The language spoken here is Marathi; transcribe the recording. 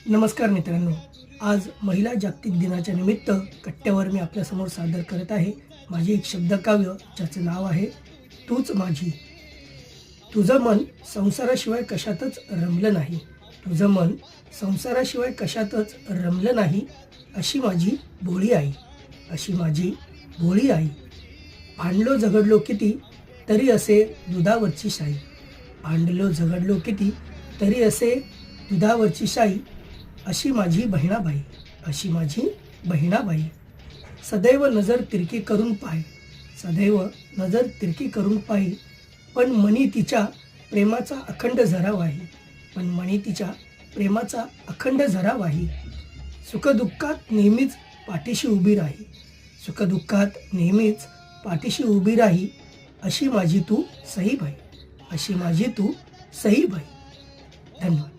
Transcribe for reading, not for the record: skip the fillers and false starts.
नमस्कार मित्रांनो, आज महिला जागतिक दिनाच्या निमित्त कट्ट्यावर मी आपल्यासमोर सादर करत आहे माझे एक शब्दकाव्य ज्याचं नाव आहे तूच माझी. तुझं मन संसाराशिवाय कशातच रमलं नाही, तुझं मन संसाराशिवाय कशातच रमलं नाही, अशी माझी भोळी आई, अशी माझी भोळी आई. भांडलो झगडलो किती तरी असे दुधावरची शाई, भांडलो झगडलो किती तरी असे दुधावरची शाई, अशी माझी बहिणाबाई, अशी माझी बहिणाबाई. सदैव नजर तिरकी करून पाय, सदैव नजर तिरकी करून पाही, पण मनी तिच्या प्रेमाचा अखंड झरा वाही, पण मनी तिच्या प्रेमाचा अखंड झरा वाही. सुखदुःखात नेहमीच पाठीशी उभी राही, सुखदुःखात नेहमीच पाठीशी उभी राही, अशी माझी तू सईबाई, अशी माझी तू सईबाई. धन्यवाद.